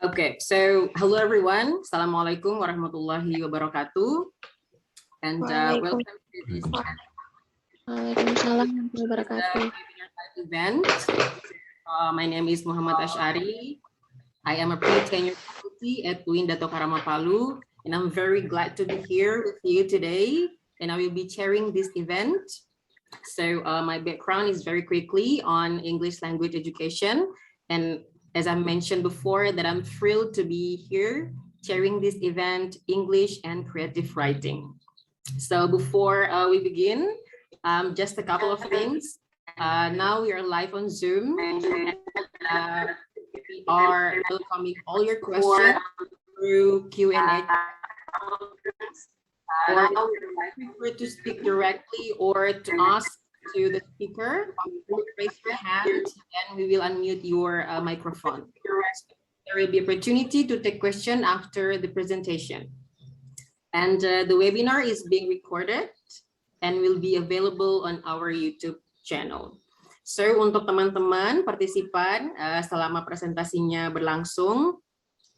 Okay, so hello everyone. Assalamualaikum warahmatullahi wabarakatuh. And welcome to this Waalaikumsalam warahmatullahi wabarakatuh. event. My name is Muhammad Asy'ari. I am a pre-tenured faculty at Datokarama Palu, and I'm very glad to be here with you today. And I will be chairing this event. So my background is very quickly on English language education, and as I mentioned before, that I'm thrilled to be here chairing this event, English and Creative Writing. So before we begin, just a couple of things. Now we are live on Zoom. And, we are welcoming all your questions through Q&A. Or prefer to speak directly or to ask to the speaker, raise your hand and we will unmute your microphone. There will be opportunity to take question after the presentation. And the webinar is being recorded and will be available on our YouTube channel. So untuk teman-teman partisipan selama presentasinya berlangsung,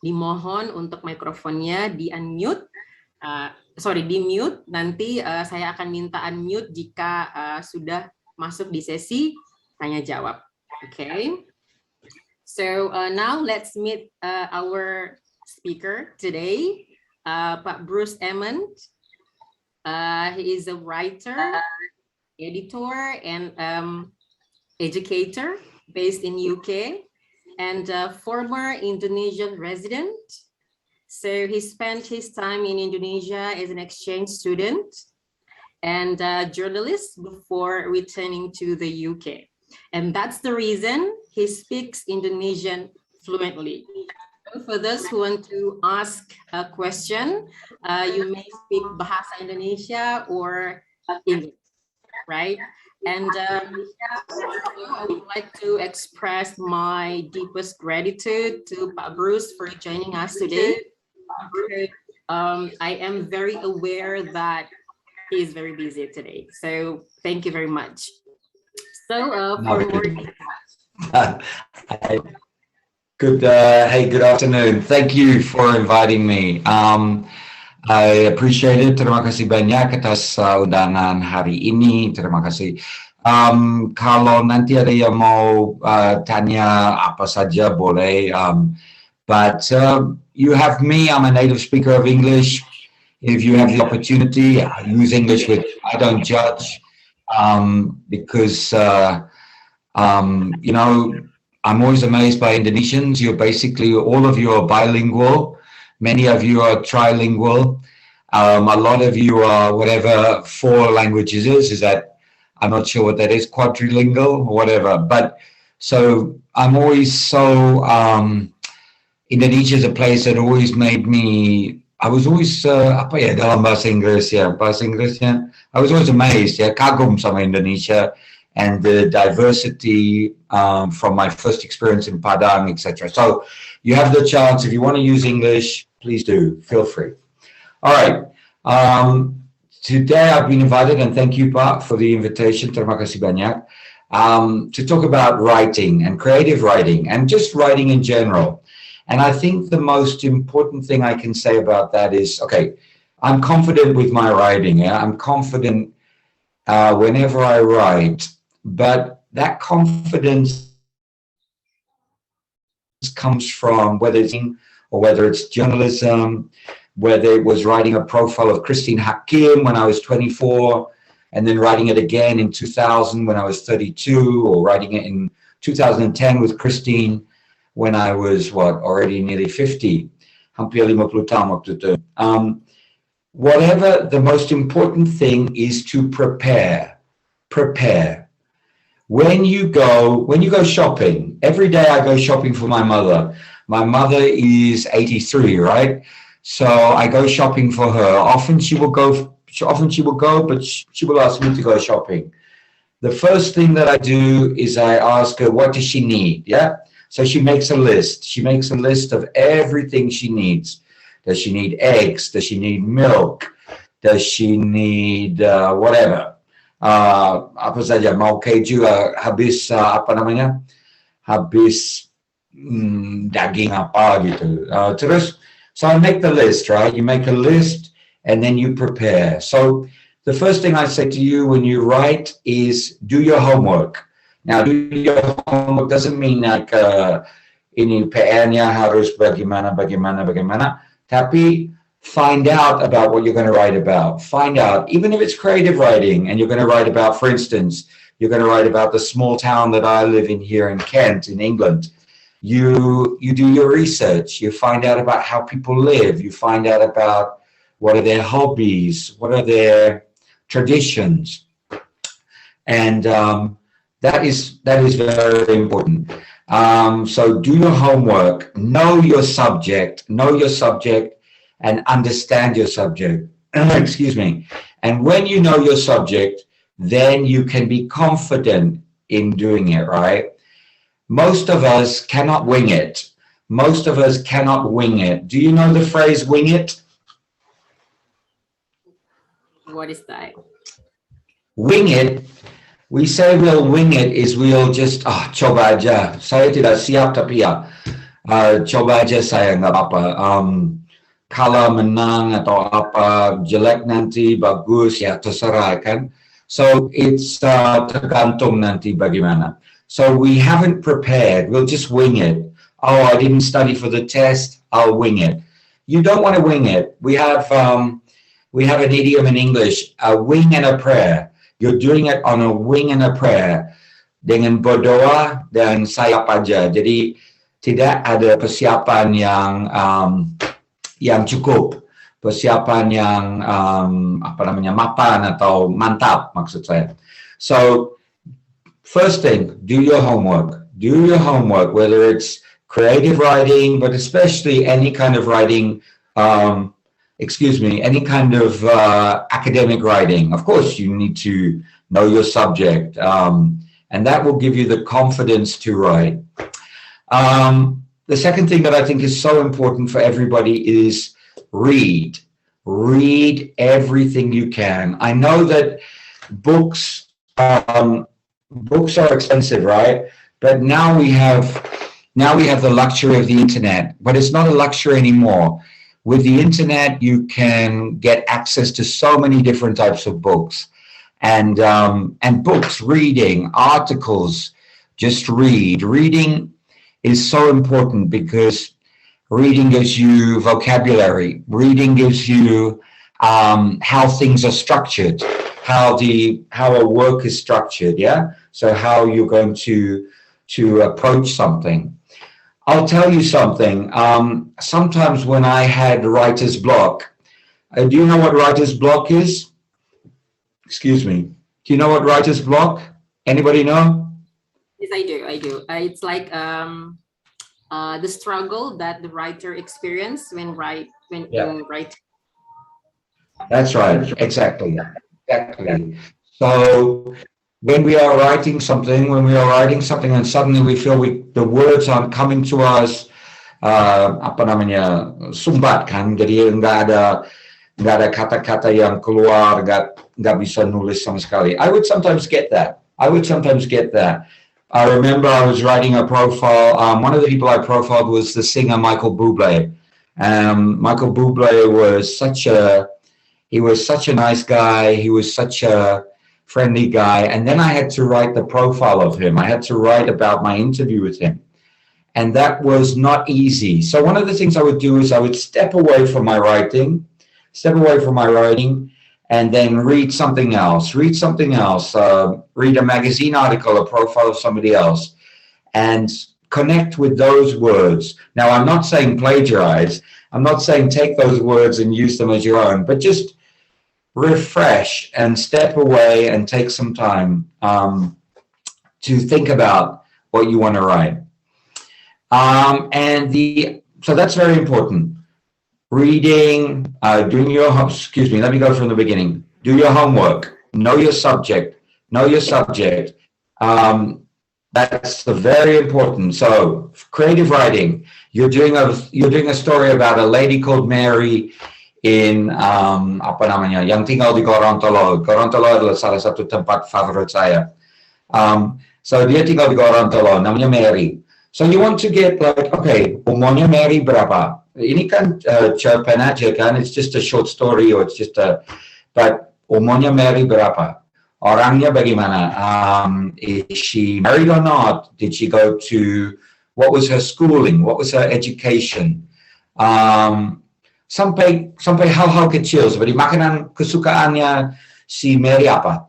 dimohon untuk mikrofonnya di-unmute. Di mute, nanti saya akan minta unmute jika sudah masuk di sesi tanya jawab. Okay. So now let's meet our speaker today, Pak Bruce Emond. He is a writer, editor, and educator based in UK, and former Indonesian resident. So he spent his time in Indonesia as an exchange student and journalist before returning to the UK. And that's the reason he speaks Indonesian fluently. So for those who want to ask a question, you may speak Bahasa Indonesia or English, right? And I would like to express my deepest gratitude to Pak Bruce for joining us today. I am very aware that he is very busy today, so thank you very much. So good afternoon. Thank you for inviting me. I appreciate it. Terima kasih banyak atas undangan hari ini. Terima kasih. Kalau nanti ada yang mau tanya apa saja boleh. But you have me, I'm a native speaker of English. If you have the opportunity, use English with, I don't judge, because, you know, I'm always amazed by Indonesians. You're basically, all of you are bilingual. Many of you are trilingual. A lot of you are whatever 4 languages is that, I'm not sure what that is, quadrilingual or whatever. But so I'm always so, Indonesia is a place that always made me, I was always, apa ya dalam bahasa Inggrisnya, I was always amazed, kagum sama Indonesia and the diversity from my first experience in Padang, etc. So you have the chance, if you want to use English, please do, feel free. All right, today I've been invited, and thank you, Pak, for the invitation, terima kasih banyak, to talk about writing and creative writing and just writing in general. And I think the most important thing I can say about that is, okay, I'm confident with my writing. I'm confident whenever I write, but that confidence comes from whether it's journalism, whether it was writing a profile of Christine Hakim when I was 24, and then writing it again in 2000 when I was 32, or writing it in 2010 with Christine when I was, already nearly 50, hampir 50 tahun waktu itu. Whatever, the most important thing is to prepare. When you go shopping, every day I go shopping for my mother. My mother is 83, right? So I go shopping for her. Often she will go, but she will ask me to go shopping. The first thing that I do is I ask her, what does she need? Yeah. So she makes a list. She makes a list of everything she needs. Does she need eggs? Does she need milk? Does she need whatever? Apa saja, mau keju habis apa namanya? Habis daging apa gitu. Terus, so I make the list, right? You make a list and then you prepare. So the first thing I say to you when you write is do your homework. Now, do your homework doesn't mean like ini PR-nya harus bagaimana, tapi find out about what you're going to write about. Find out, even if it's creative writing and you're going to write about, for instance, you're going to write about the small town that I live in here in Kent, in England. You do your research, you find out about how people live, you find out about what are their hobbies, what are their traditions. And that is very important. So do your homework, know your subject, and understand your subject. Excuse me. And when you know your subject, then you can be confident in doing it, right? Most of us cannot wing it. Most of us cannot wing it. Do you know the phrase wing it? What is that? Wing it, we say we'll wing it is we'll just, coba aja. Saya tidak siap tapi ya, coba aja saya nggak apa-apa. Kalah menang atau apa, jelek nanti, bagus, ya terserah kan. So it's tergantung nanti bagaimana. So we haven't prepared, we'll just wing it. Oh, I didn't study for the test, I'll wing it. You don't want to wing it. We have an idiom in English, a wing and a prayer. You're doing it on a wing and a prayer. Dengan berdoa dan sayap aja. Jadi tidak ada persiapan yang cukup. Persiapan yang mapan atau mantap maksud saya. So first thing, do your homework. Do your homework, whether it's creative writing, but especially any kind of writing, any kind of academic writing. Of course, you need to know your subject, and that will give you the confidence to write. The second thing that I think is so important for everybody is read. Read everything you can. I know that books are expensive, right? But now we have the luxury of the internet, but it's not a luxury anymore. With the internet, you can get access to so many different types of books, and books, reading, articles, just read. Reading is so important because reading gives you vocabulary. Reading gives you how things are structured, how a work is structured, yeah? So how you're going to approach something. I'll tell you something. Sometimes when I had writer's block, do you know what writer's block is? Excuse me. Do you know what writer's block? Anybody know? Yes, I do. It's like the struggle that the writer experiences when writing. That's right. Exactly. So when we are writing something, and suddenly we feel the words aren't coming to us, sumbat kan, jadi nggak ada kata-kata yang keluar, nggak bisa nulis sama sekali. I would sometimes get that. I remember I was writing a profile. One of the people I profiled was the singer Michael Bublé. Michael Bublé was such a nice guy. He was such a friendly guy. And then I had to write the profile of him. I had to write about my interview with him. And that was not easy. So one of the things I would do is I would step away from my writing, and then read something else. Read a magazine article, a profile of somebody else, and connect with those words. Now, I'm not saying plagiarize. I'm not saying take those words and use them as your own, but just refresh and step away and take some time to think about what you want to write. So that's very important. Reading, let me go from the beginning. Do your homework, know your subject. That's very important. So creative writing, you're doing a story about a lady called Mary in yang tinggal di Gorontalo. Gorontalo adalah salah satu tempat favorit saya. So dia tinggal di Gorontalo, namanya Mary. So you want to get like, okay, umurnya Mary berapa? Ini kan cerpen aja kan, it's just a short story or it's just a, but umurnya Mary berapa? Orangnya bagaimana? Is she married or not? Did she go to, what was her schooling? What was her education? Sampai hal-hal kecil seperti makanan kesukaannya si Mary apa?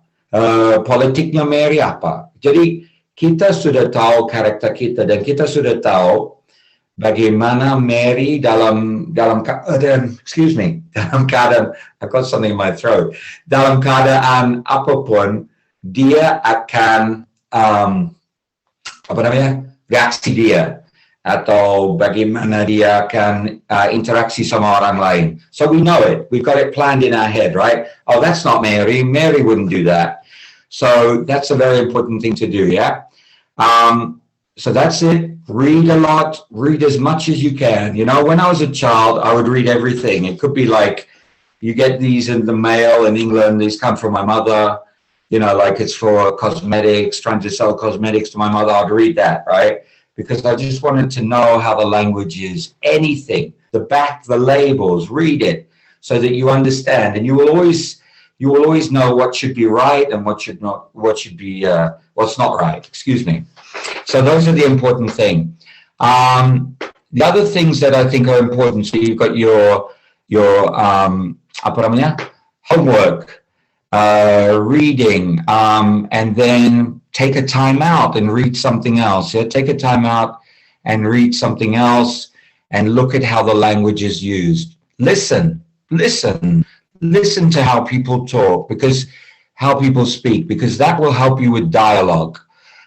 Politiknya Mary apa? Jadi kita sudah tahu karakter kita dan kita sudah tahu bagaimana Mary dalam keadaan, dalam keadaan, I got something in my throat, dalam keadaan apapun, dia akan, reaksi dia, atau bagaimana dia akan interaksi sama orang lain. So we know it, we've got it planned in our head, right? Oh, that's not Mary, Mary wouldn't do that. So that's a very important thing to do, yeah? So that's it. Read a lot, read as much as you can. You know, when I was a child, I would read everything. It could be like, you get these in the mail in England, these come from my mother, you know, like it's for cosmetics, trying to sell cosmetics to my mother, I'd read that, right? Because I just wanted to know how the language is. Anything, the back, the labels, read it so that you understand, and you will always know what should be right and what should not, what's not right, excuse me. So those are the important things. The other things that I think are important, so you've got your homework, reading, and then take a time out and read something else. Yeah? Take a time out and read something else and look at how the language is used. Listen to how people talk, because how people speak, because that will help you with dialogue.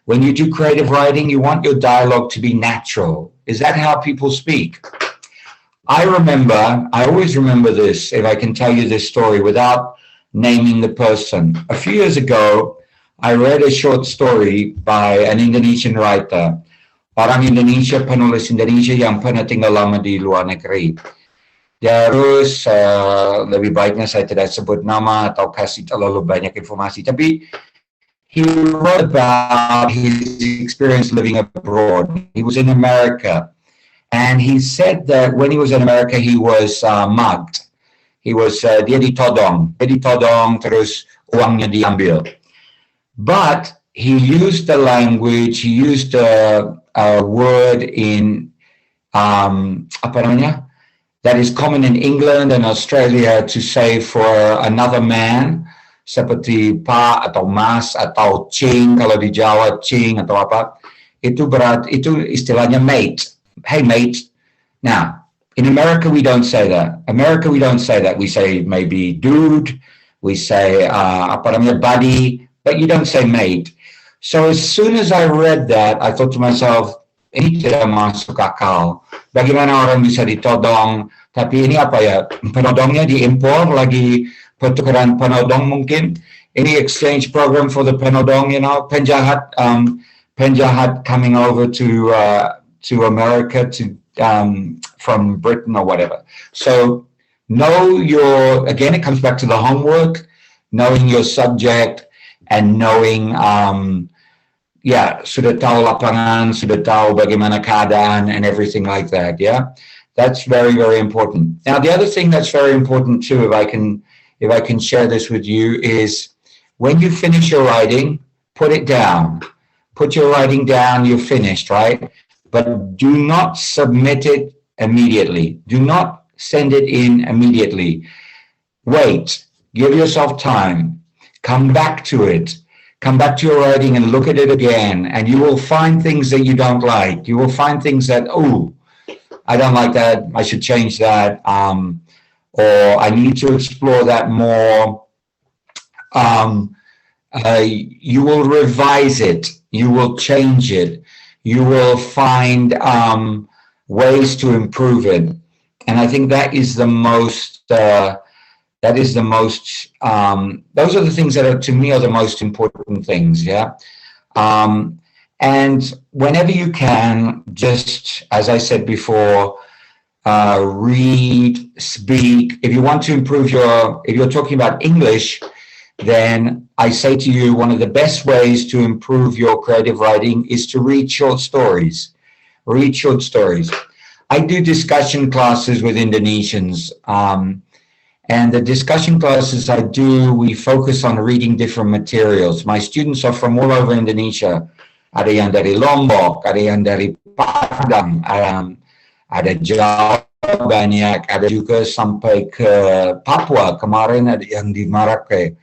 When you do creative writing, you want your dialogue to be natural. Is that how people speak? I always remember this, if I can tell you this story without naming the person. A few years ago, I read a short story by an Indonesian writer. Orang Indonesia, penulis Indonesia yang pernah tinggal lama di luar negeri. Terus lebih baiknya saya tidak sebut nama atau kasih terlalu banyak informasi. Tapi he wrote about his experience living abroad. He was in America. And he said that when he was in America, he was mugged. He was, dia ditodong, terus uangnya diambil. But he used the language, he used a word in, that is common in England and Australia to say for another man, seperti Pak atau Mas atau Cing, kalau di Jawa Cing atau apa, itu istilahnya mate. Hey mate. Now, in America we don't say that. We say maybe dude, we say buddy, but you don't say mate. So as soon as I read that, I thought to myself, ini tidak masuk akal. Bagaimana orang bisa ditodong, tapi ini apa ya, penodongnya diimpor lagi, pertukaran penodong mungkin. Any exchange program for the penodong, you know, penjahat coming over to America from Britain or whatever. So again, it comes back to the homework, knowing your subject and knowing, sudah tahu lapangan, sudah tahu bagaimana keadaan and everything like that, yeah? That's very, very important. Now, the other thing that's very important too, if I can share this with you, is when you finish your writing, put it down. Put your writing down, you're finished, right? But do not submit it immediately. Do not send it in immediately. Wait, give yourself time. Come back to it. Come back to your writing and look at it again, and you will find things that you don't like. You will find things that, oh, I don't like that, I should change that, or I need to explore that more. You will revise it. You will change it. You will find ways to improve it. And I think that is the most, those are the things that are, to me, are the most important things, yeah? And whenever you can, just, as I said before, read, speak. If you want to improve if you're talking about English, then I say to you, one of the best ways to improve your creative writing is to read short stories. read short stories. I do discussion classes with Indonesians, and the discussion classes I do, we focus on reading different materials. My students are from all over Indonesia. Ada yang dari Lombok, ada yang dari Padang, ada Jawa banyak, ada juga sampai ke Papua, kemarin ada yang di Marake.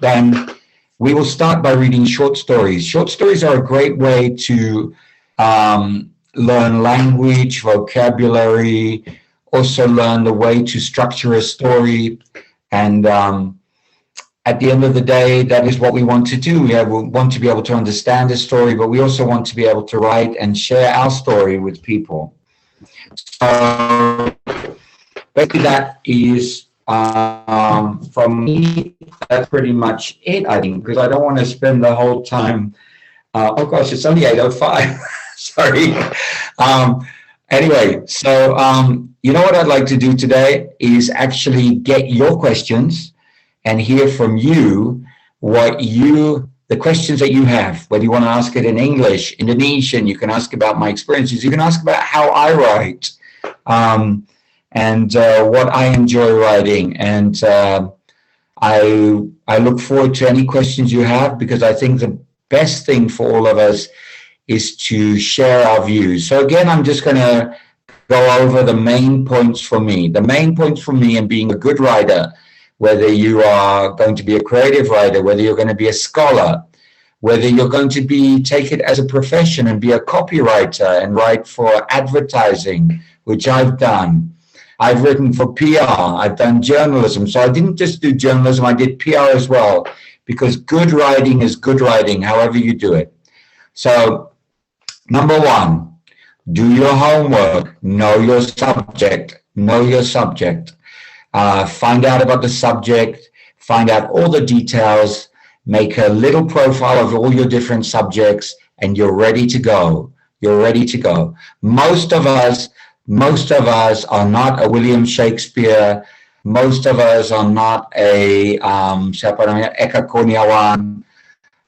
Then we will start by reading short stories. Short stories are a great way to learn language, vocabulary, also learn the way to structure a story. And at the end of the day, that is what we want to do. We want to be able to understand a story, but we also want to be able to write and share our story with people. So basically that is, from me, that's pretty much it, I think, because I don't want to spend the whole time. Oh gosh, it's only 8:05. Sorry. Anyway, so you know what I'd like to do today is actually get your questions and hear from you the questions that you have, whether you want to ask it in English, Indonesian, you can ask about my experiences, you can ask about how I write, and what I enjoy writing. And I look forward to any questions you have, because I think the best thing for all of us is to share our views. So again, I'm just going to go over the main points for me. The main points for me in being a good writer, whether you are going to be a creative writer, whether you're going to be a scholar, whether you're going to take it as a profession and be a copywriter and write for advertising, which I've done. I've written for PR, I've done journalism. So I didn't just do journalism, I did PR as well, because good writing is good writing, however you do it. So number one, do your homework, know your subject, find out about the subject, find out all the details, make a little profile of all your different subjects, and you're ready to go. You're ready to go. Most of us are not a William Shakespeare. Most of us are not a Eka Kurniawan.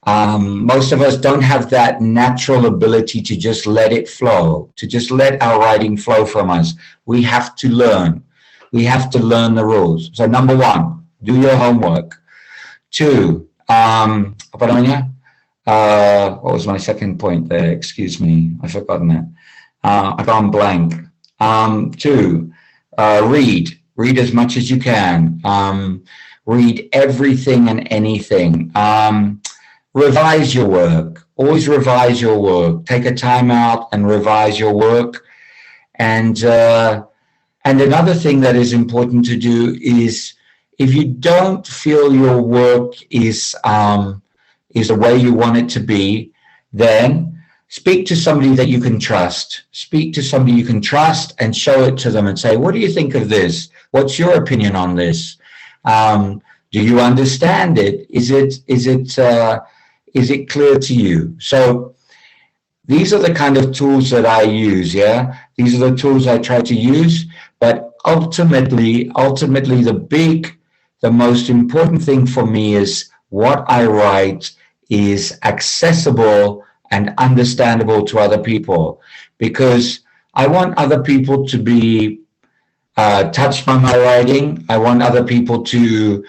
Most of us don't have that natural ability to just let it flow, to just let our writing flow from us. We have to learn. We have to learn the rules. So number one, do your homework. Two, what was my second point there? Excuse me, I've forgotten that. I've gone blank. Two, read as much as you can. Read everything and anything. Revise your work. Always revise your work. Take a time out and revise your work. And another thing that is important to do is, if you don't feel your work is the way you want it to be, then speak to somebody that you can trust. Speak to somebody you can trust and show it to them and say, what do you think of this? What's your opinion on this? Do you understand it? Is it clear to you? So these are the kind of tools that I use, yeah? These are the tools I try to use, but ultimately, the most important thing for me is what I write is accessible and understandable to other people, because I want other people to be touched by my writing. I want other people to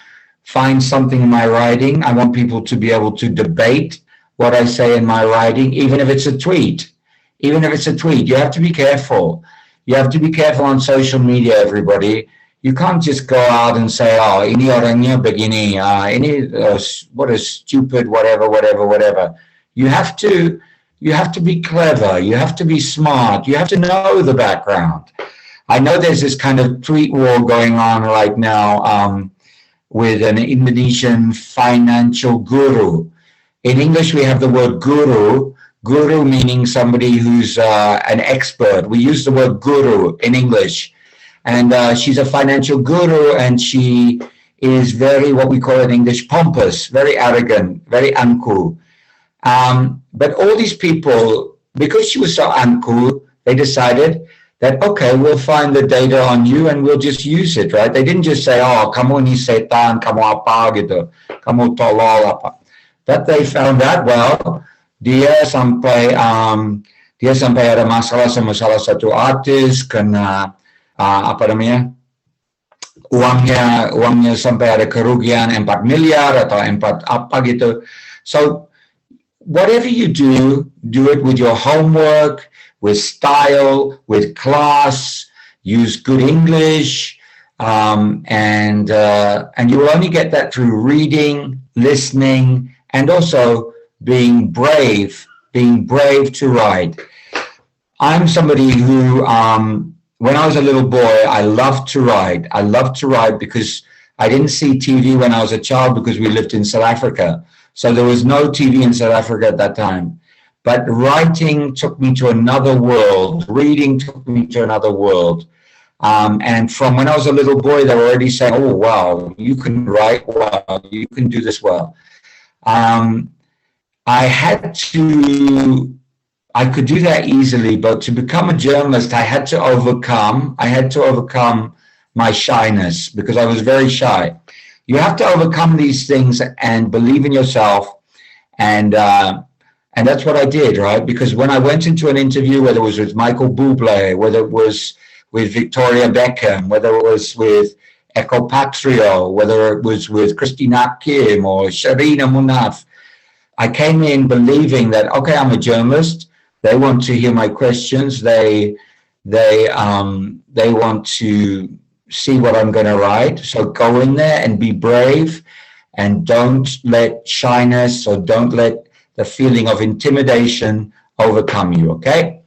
find something in my writing. I want people to be able to debate what I say in my writing, even if it's a tweet. Even if it's a tweet, you have to be careful. You have to be careful on social media, everybody. You can't just go out and say, oh, ini orangnya begini, what a stupid, whatever. You have to be clever. You have to be smart. You have to know the background. I know there's this kind of tweet war going on right now with an Indonesian financial guru. In English, we have the word guru. Guru meaning somebody who's an expert. We use the word guru in English. And she's a financial guru, and she is very, what we call in English, pompous, very arrogant, very angku. But all these people, because she was so angku, they decided that, okay, we'll find the data on you and we'll just use it, right? They didn't just say, oh, kamu ni setan, kamu apa gitu, kamu tolol apa. But they found out, well, dia sampai dia sampai ada masalah sama salah satu artis karena apa namanya, uangnya sampai ada kerugian 4 miliar atau 4 apa gitu. So whatever you do it with your homework, with style, with class, use good English, and you will only get that through reading, listening, and also being brave to write. I'm somebody who, when I was a little boy, I loved to write. I loved to write because I didn't see TV when I was a child because we lived in South Africa. So there was no TV in South Africa at that time. But writing took me to another world. Reading took me to another world. And from when I was a little boy, they were already saying, oh, wow, you can write well, you can do this well. I could do that easily, but to become a journalist, I had to overcome my shyness because I was very shy. You have to overcome these things and believe in yourself. And that's what I did, right? Because when I went into an interview, whether it was with Michael Bublé, whether it was with Victoria Beckham, whether it was with Echo Patrio, whether it was with Christina Kim or Sharina Munaf, I came in believing that, okay, I'm a journalist. They want to hear my questions. They want to see what I'm going to write. So go in there and be brave, and don't let shyness or don't let the feeling of intimidation overcome you. Okay.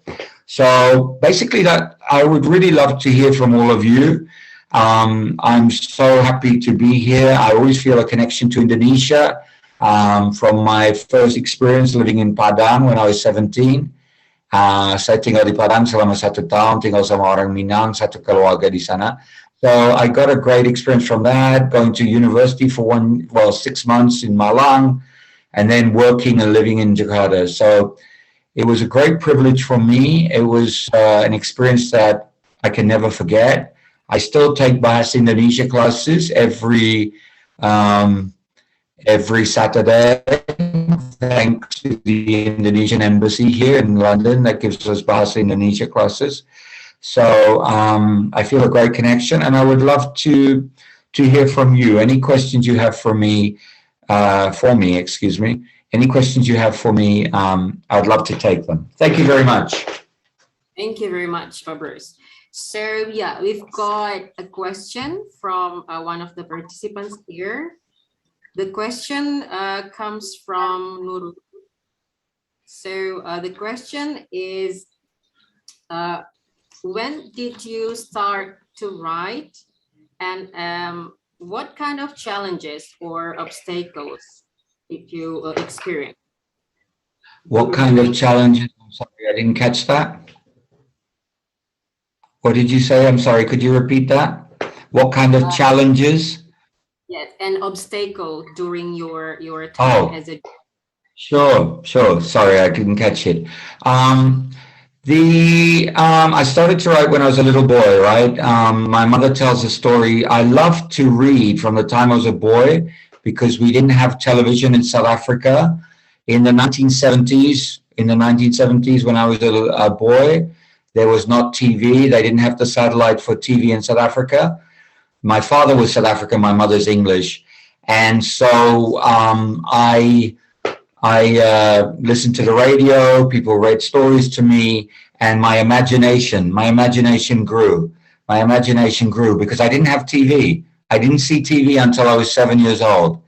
So basically, that I would really love to hear from all of you. I'm so happy to be here. I always feel a connection to Indonesia from my first experience living in Padang when I was 17. Saya tinggal di Padang selama 1 tahun, tinggal sama orang Minang, satu keluarga di sana. So I got a great experience from that, going to university for 6 months in Malang, and then working and living in Jakarta. So it was a great privilege for me. It was an experience that I can never forget. I still take Bahasa Indonesia classes every Saturday, thanks to the Indonesian embassy here in London that gives us Bahasa Indonesia classes. So I feel a great connection, and I would love to hear from you. Any questions you have for me, any questions you have for me, I'd love to take them. Thank you very much. Thank you very much, Fabrice. So yeah, we've got a question from one of the participants here. The question comes from Nurul. So the question is, when did you start to write, and what kind of challenges or obstacles did you experience? What kind of challenges? I'm sorry, I didn't catch that. What did you say? I'm sorry, could you repeat that? What kind of challenges? Yes, an obstacle during your time as a... Sure. Sorry, I didn't catch it. I started to write when I was a little boy, right? My mother tells a story. I loved to read from the time I was a boy because we didn't have television in South Africa in the 1970s. In the 1970s, when I was a boy, there was not TV. They didn't have the satellite for TV in South Africa. My father was South African, my mother's English. And so I listened to the radio, people read stories to me, and my imagination grew. My imagination grew because I didn't have TV. I didn't see TV until I was 7 years old.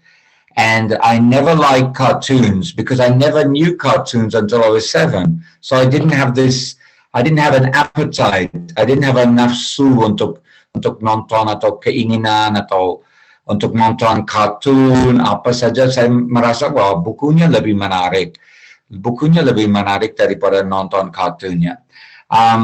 And I never liked cartoons because I never knew cartoons until I was 7. So I didn't have an appetite. I didn't have a nafsu untuk nonton atau keinginan atau untuk nonton kartun apa saja. Saya merasa bahwa bukunya lebih menarik daripada nonton kartunnya.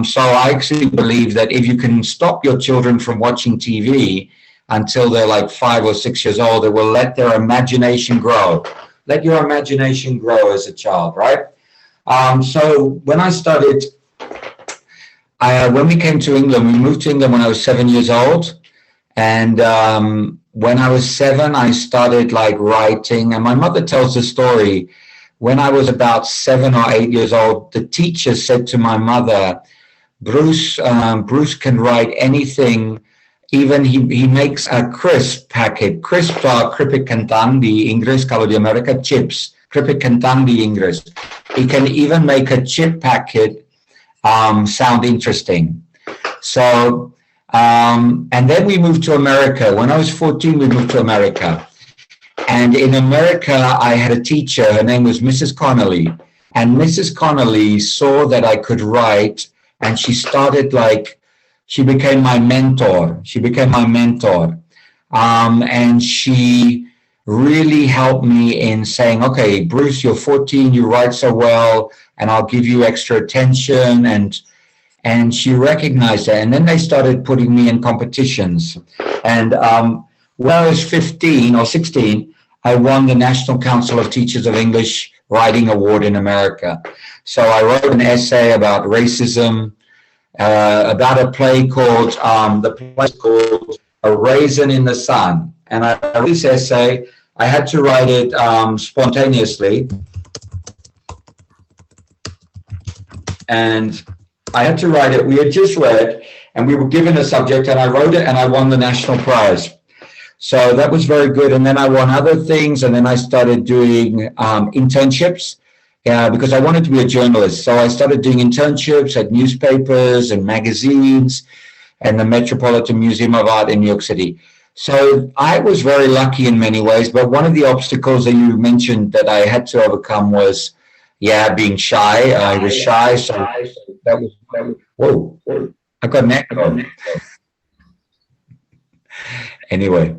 So I actually believe that if you can stop your children from watching TV until they're like 5 or 6 years old, it will let their imagination grow. Let your imagination grow as a child, right? So when I started, when we came to England, we moved to England when I was 7 years old. And when I was 7, I started like writing. And my mother tells the story when I was about 7 or 8 years old, the teacher said to my mother, Bruce can write anything. Even he makes a crisp packet. Crisp are keripik kentang di Inggris, kalau di Amerika chips. Keripik kentang di Inggris. He can even make a chip packet sound interesting. So, and then we moved to America. When I was 14, we moved to America. And in America, I had a teacher. Her name was Mrs. Connolly. And Mrs. Connolly saw that I could write, and she started she became my mentor. And she really helped me in saying, okay, Bruce, you're 14, you write so well, and I'll give you extra attention. And she recognized that. And then they started putting me in competitions. And when I was 15 or 16, I won the National Council of Teachers of English Writing Award in America. So I wrote an essay about racism, about a play called, A Raisin in the Sun. And I wrote this essay. I had to write it spontaneously. And I had to write it. We had just read, and we were given a subject, and I wrote it, and I won the national prize. So that was very good. And then I won other things, and then I started doing internships. Because I wanted to be a journalist. So I started doing internships at newspapers and magazines and the Metropolitan Museum of Art in New York City. So I was very lucky in many ways, but one of the obstacles that you mentioned that I had to overcome was, being shy. I was shy, so that was whoa, I got an echo. Anyway,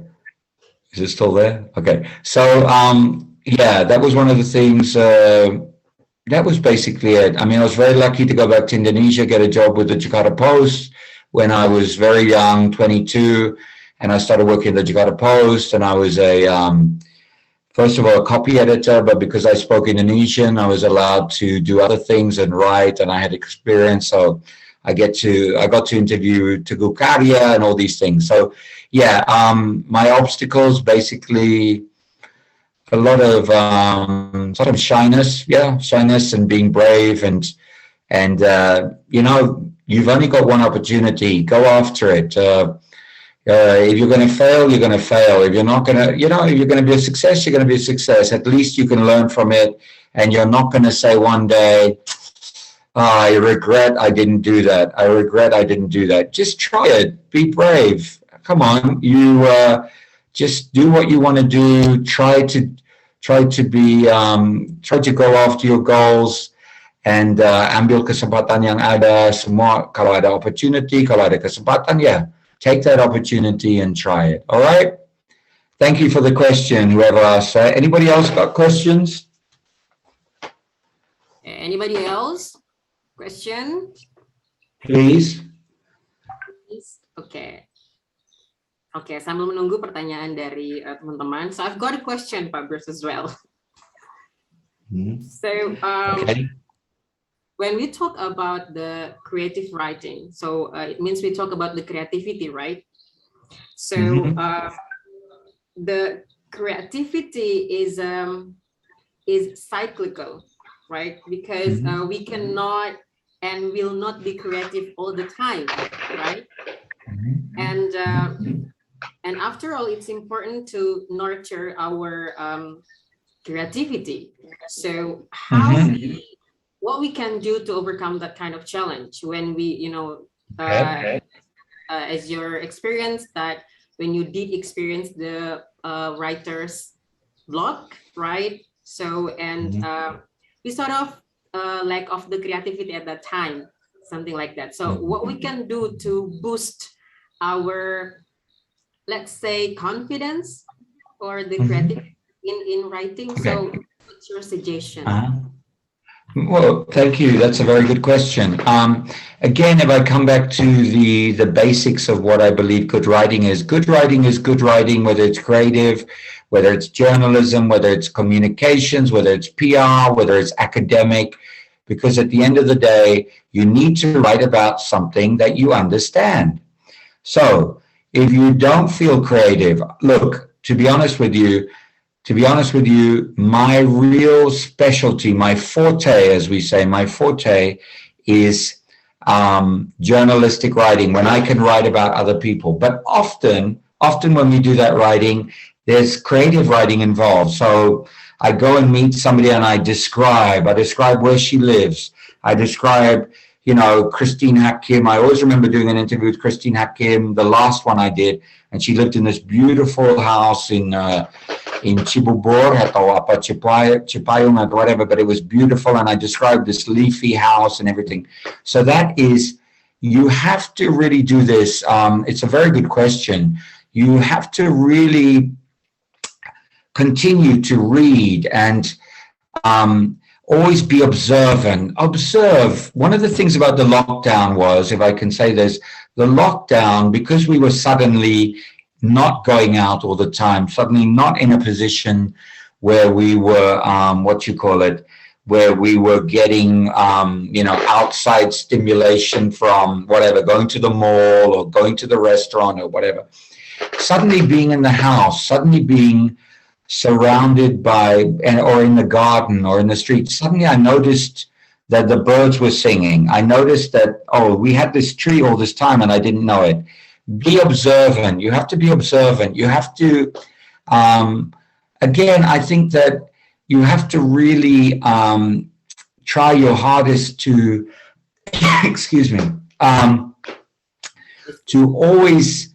is it still there? Okay, so that was one of the things. That was basically it. I mean, I was very lucky to go back to Indonesia, get a job with the Jakarta Post when I was very young, 22, and I started working at the Jakarta Post, and I was first of all, a copy editor, but because I spoke Indonesian, I was allowed to do other things and write, and I had experience, so I got to interview Teguh Karya and all these things. So, my obstacles basically, a lot of sort of shyness and being brave and you've only got one opportunity. Go after it. If you're going to fail, you're going to fail. If you're not going to, if you're going to be a success, you're going to be a success. At least you can learn from it, and you're not going to say one day, I regret I didn't do that. I regret I didn't do that. Just try it. Be brave. Come on, you just do what you want to do. Try to go after your goals, and ambil kesempatan yang ada. Semua, kalau ada opportunity, kalau ada kesempatan, take that opportunity and try it. All right. Thank you for the question, whoever asked that. Anybody else got questions? Anybody else? Question? Please. Okay, sambil menunggu pertanyaan dari teman-teman. So I've got a question, Pak Bruce, as well. So when we talk about the creative writing, so it means we talk about the creativity, right? So the creativity is cyclical, right? Because we cannot and will not be creative all the time, right? And after all, it's important to nurture our creativity. So what we can do to overcome that kind of challenge when we, as your experience, that when you did experience the writer's block, right? So, and we sort of lack of the creativity at that time, something like that. So what we can do to boost our, let's say, confidence or the creativity in writing. So what's your suggestion? Well, thank you. That's a very good question. Again, if I come back to the basics of what I believe good writing is good writing, whether it's creative, whether it's journalism, whether it's communications, whether it's PR, whether it's academic, because at the end of the day, you need to write about something that you understand. So if you don't feel creative, look, to be honest with you, to be honest with you, my real specialty, my forte, as we say, my forte is journalistic writing, when I can write about other people. But often when we do that writing, there's creative writing involved. So I go and meet somebody and I describe where she lives. I describe, Christine Hakim. I always remember doing an interview with Christine Hakim, the last one I did, and she lived in this beautiful house in Cibubur atau apa Cipayung or whatever, but it was beautiful, and I described this leafy house and everything. So that is, you have to really do this. It's a very good question. You have to really continue to read and always be observant. Observe. One of the things about the lockdown was, if I can say this, the lockdown, because we were suddenly not going out all the time, suddenly not in a position where we were, where we were getting, outside stimulation from whatever, going to the mall or going to the restaurant or whatever. Suddenly being in the house, suddenly being surrounded by, or in the garden or in the street, suddenly I noticed that the birds were singing. I noticed that, we had this tree all this time and I didn't know it. Be observant. You have to be observant. You have to, again, I think that you have to really try your hardest to, excuse me, to always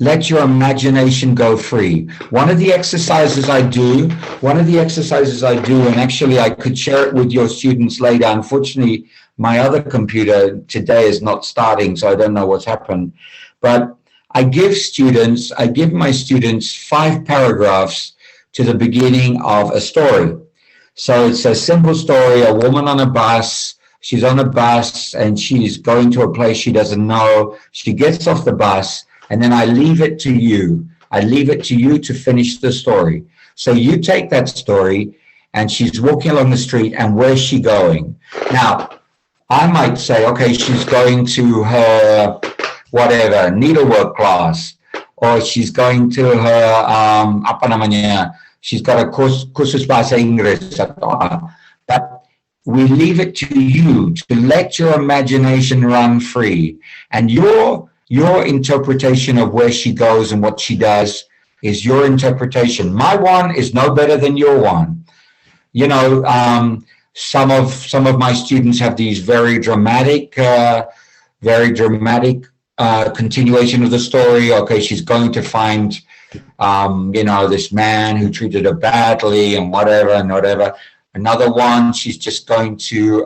let your imagination go free. One of the exercises I do, and actually I could share it with your students later. Unfortunately, my other computer today is not starting, so I don't know what's happened. But I give my students 5 paragraphs to the beginning of a story. So it's a simple story, a woman on a bus. She's on a bus and she's going to a place she doesn't know. She gets off the bus, and then I leave it to you. I leave it to you to finish the story. So you take that story, and she's walking along the street, and where's she going? Now, I might say, okay, she's going to her, whatever, needlework class, or she's going to her, she's got a kursus bahasa Inggris. But we leave it to you to let your imagination run free. And your interpretation of where she goes and what she does is your interpretation. My one is no better than your one. Some of my students have these very dramatic continuation of the story. Okay, she's going to find, this man who treated her badly and whatever. Another one, she's just going to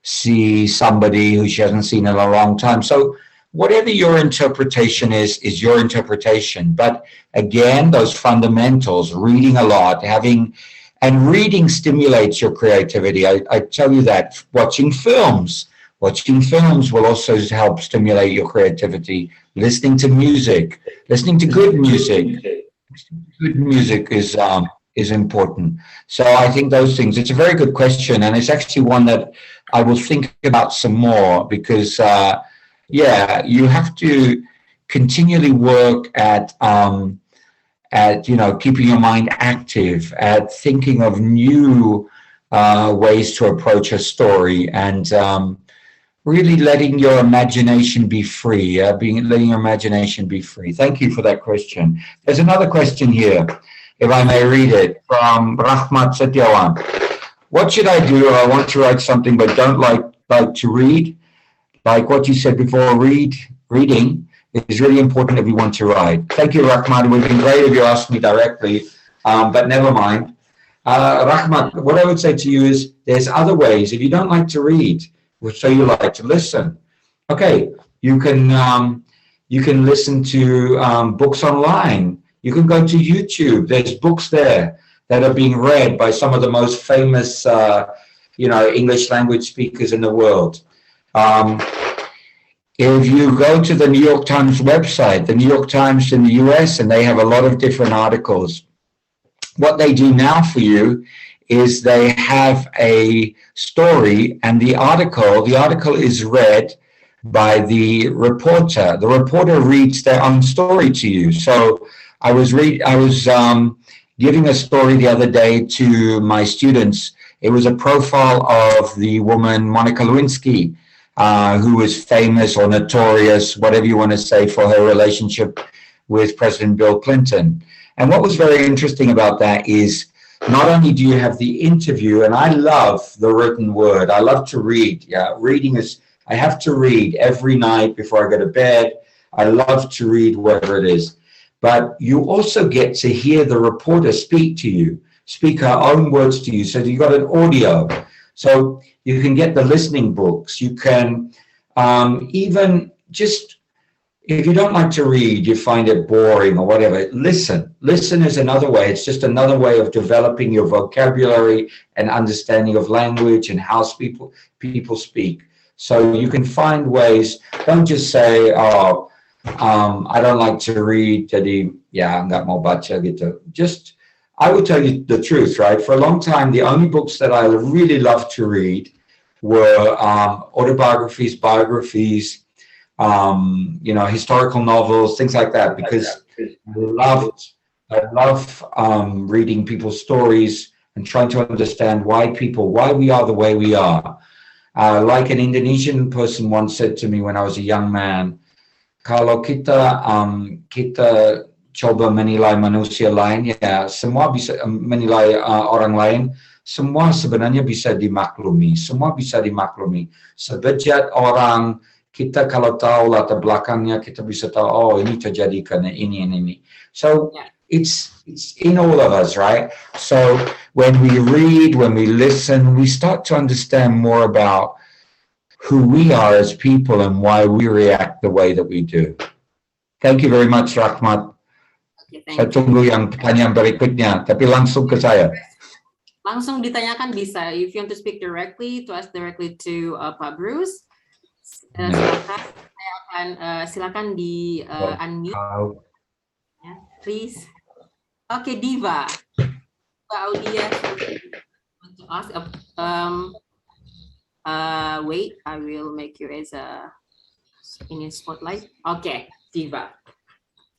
see somebody who she hasn't seen in a long time. So whatever your interpretation is your interpretation. But again, those fundamentals, reading a lot, reading stimulates your creativity. I tell you that. Watching films will also help stimulate your creativity. Listening to music, listening to good music. Good music is important. So I think those things, it's a very good question. And it's actually one that I will think about some more, because you have to continually work at keeping your mind active, at thinking of new ways to approach a story, and really letting your imagination be free. Letting your imagination be free. Thank you for that question. There's another question here, if I may read it, from Rahmat Setiawan. What should I do? I want to write something but don't like to read. Like what you said before, reading is really important if you want to write. Thank you, Rahmat. It would have been great if you asked me directly, but never mind. Rahmat, what I would say to you is there's other ways. If you don't like to read, so you like to listen, okay, you can listen to books online. You can go to YouTube. There's books there that are being read by some of the most famous, English language speakers in the world. If you go to the New York Times website, the New York Times in the US, and they have a lot of different articles, what they do now for you is they have a story, and the article is read by the reporter. The reporter reads their own story to you. So I was giving a story the other day to my students. It was a profile of the woman Monica Lewinsky, who was famous or notorious, whatever you want to say, for her relationship with President Bill Clinton. And what was very interesting about that is not only do you have the interview, and I love the written word. I love to read. Yeah, reading is, I have to read every night before I go to bed. I love to read whatever it is. But you also get to hear the reporter speak to you, speak her own words to you. So you got an audio. So you can get the listening books. You can even just, if you don't like to read, you find it boring or whatever, listen. Listen is another way. It's just another way of developing your vocabulary and understanding of language and how people speak. So you can find ways. Don't just say, oh, I don't like to read, jadi ya nggak mau baca gitu. Just, I will tell you the truth, right? For a long time, the only books that I really loved to read were autobiographies, biographies, historical novels, things like that, because I love reading people's stories and trying to understand why we are the way we are. Like an Indonesian person once said to me when I was a young man, kalau kita coba menilai manusia lain, ya semua bisa menilai orang lain, semua sebenarnya bisa dimaklumi, sebejat orang. Kita kalau tahu latar belakangnya, kita bisa tahu, oh ini terjadi karena ini. So it's in all of us, right? So when we read, when we listen, we start to understand more about who we are as people and why we react the way that we do. Thank you very much, Rahmat. Okay, saya tunggu yang pertanyaan berikutnya, tapi langsung ke saya. Langsung ditanyakan bisa. If you want to speak directly, to ask directly to Pak Bruce. Silakan di unmute, please. Okay, Diva. Audia want to ask. Wait, I will make you as a in your spotlight. Okay, Diva.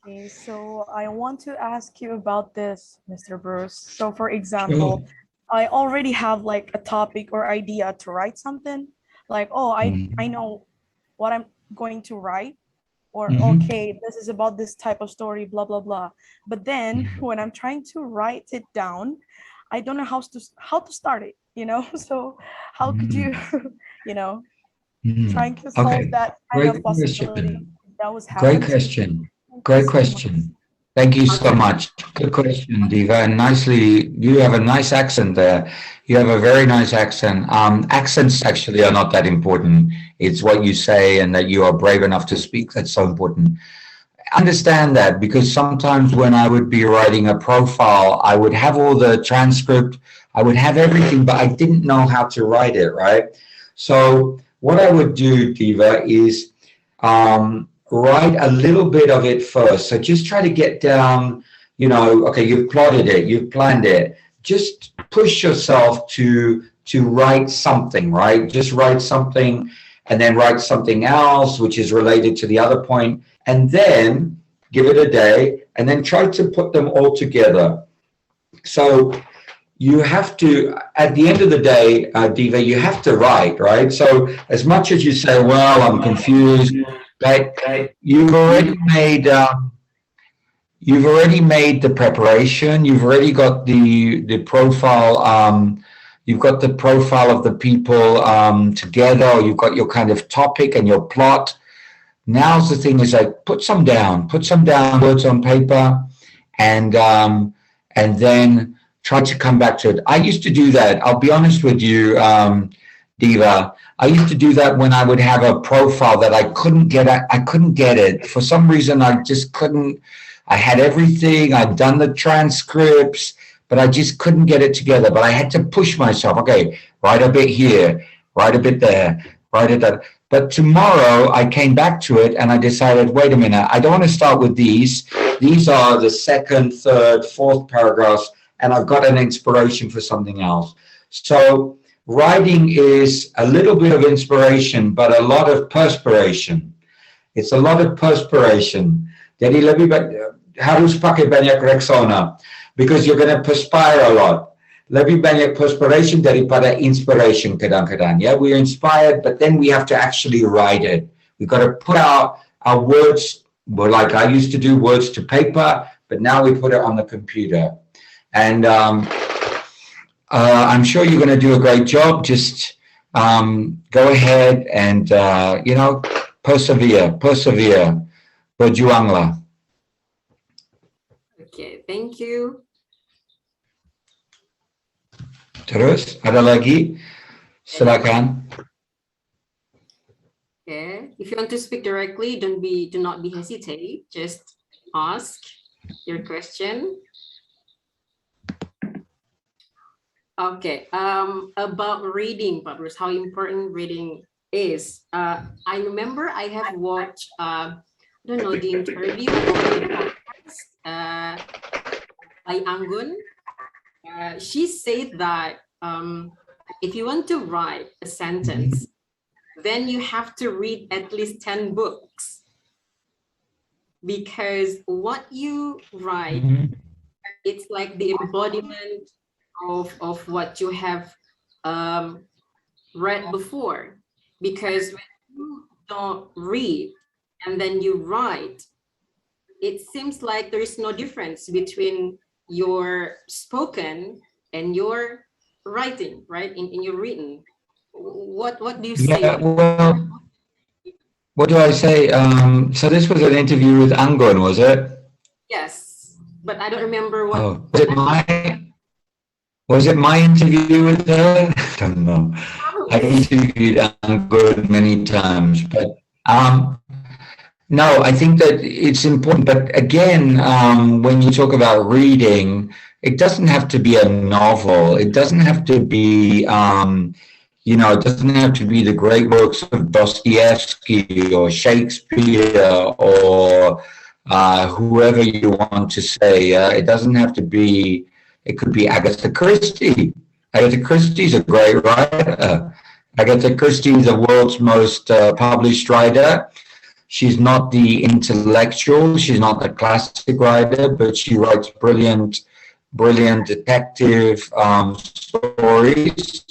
Okay, so I want to ask you about this, Mr. Bruce. So, for example, I already have like a topic or idea to write something. Like, oh, I know what I'm going to write, or okay, this is about this type of story, blah, blah, blah. But then when I'm trying to write it down, I don't know how to start it, So how could you, trying to solve that kind of possibility? That was Great question. Thank you so much. Good question, Diva. And you have a nice accent there. You have a very nice accent. Accents actually are not that important. It's what you say and that you are brave enough to speak that's so important. Understand that, because sometimes when I would be writing a profile, I would have all the transcript, I would have everything, but I didn't know how to write it, right? So what I would do, Diva, is write a little bit of it first. So just try to get down, okay, you've plotted it, you've planned it. Just push yourself to write something, right? Just write something and then write something else, which is related to the other point. And then give it a day and then try to put them all together. So you have to, at the end of the day, Diva, you have to write, right? So as much as you say, well, I'm confused, but you've already made the preparation. You've already got the profile. You've got the profile of the people together. Or you've got your kind of topic and your plot. Now's the thing is like put some down words on paper, and then try to come back to it. I used to do that. I'll be honest with you, Diva. I used to do that when I would have a profile that I couldn't get it. For some reason, I just couldn't. I had everything. I'd done the transcripts, but I just couldn't get it together. But I had to push myself. Okay, write a bit here, write a bit there, write it there. But tomorrow I came back to it and I decided, wait a minute, I don't want to start with these. These are the second, third, fourth paragraphs, and I've got an inspiration for something else. So writing is a little bit of inspiration, but a lot of perspiration. It's a lot of perspiration. Jadi lebih harus pakai banyak Rexona. because you're going to perspire a lot. Lebih banyak perspiration daripada inspiration kadang-kadang. Yeah, we're inspired, but then we have to actually write it. We've got to put our words, well, like I used to do, words to paper, but now we put it on the computer. And I'm sure you're going to do a great job. Just go ahead and, persevere. Berjuanglah. Okay, thank you. Terus, ada lagi? Silakan. Okay, if you want to speak directly, do not be hesitate. Just ask your question. Okay, about reading, Pak Bruce, how important reading is. I remember I have watched, I don't know, the interview or the podcast by Anggun. She said that if you want to write a sentence, then you have to read at least 10 books, because what you write, it's like the embodiment of what you have read before. Because when you don't read and then you write, it seems like there is no difference between your spoken and your writing, right? In your written. What do you say? Yeah, well, what do I say? So this was an interview with Anggun, was it? Yes, but I don't remember what. Oh, was it my interview with her? I don't know. I interviewed Anggun many times, but no, I think that it's important. But again, when you talk about reading, it doesn't have to be a novel. It doesn't have to be, it doesn't have to be the great works of Dostoevsky or Shakespeare or whoever you want to say. It doesn't have to be, it could be Agatha Christie. Agatha Christie's a great writer. Agatha Christie is the world's most published writer. She's not the intellectual, she's not the classic writer, but she writes brilliant detective stories.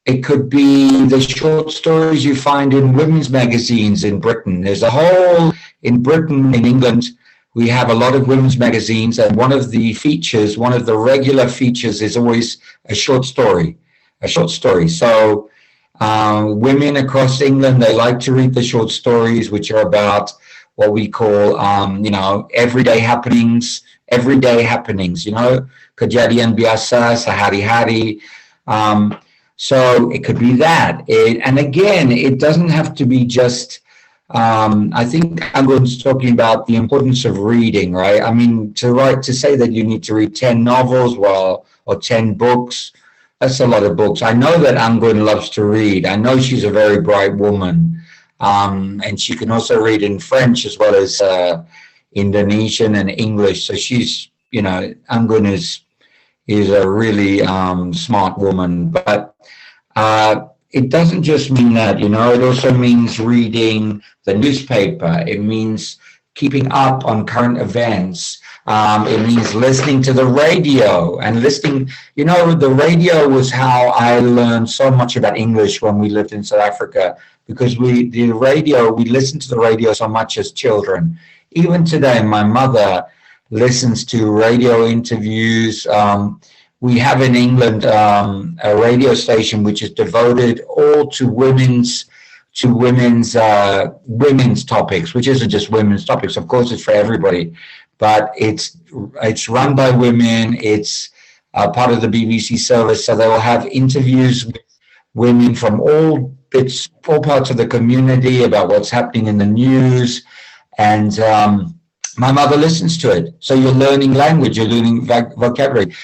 It could be the short stories you find in women's magazines in Britain. There's a whole, in Britain, in England, we have a lot of women's magazines, and one of the regular features is always a short story. So women across England, they like to read the short stories, which are about what we call, everyday happenings, kejadian biasa, sehari-hari. So it could be that. And again, it doesn't have to be just, I think Anggun's talking about the importance of reading, right? I mean, to say that you need to read 10 novels, or 10 books, that's a lot of books. I know that Anggun loves to read. I know she's a very bright woman. And she can also read in French as well as Indonesian and English. So she's, Anggun is a really smart woman. But it doesn't just mean that, it also means reading the newspaper. It means keeping up on current events. It means listening to the radio and listening. The radio was how I learned so much about English when we lived in South Africa, because we listened to the radio so much as children. Even today, my mother listens to radio interviews. We have in England a radio station which is devoted all to women's topics, which isn't just women's topics. Of course, it's for everybody, but it's run by women. It's part of the BBC service, so they will have interviews with women from all parts of the community about what's happening in the news, and my mother listens to it. So you're learning language, you're learning vocabulary.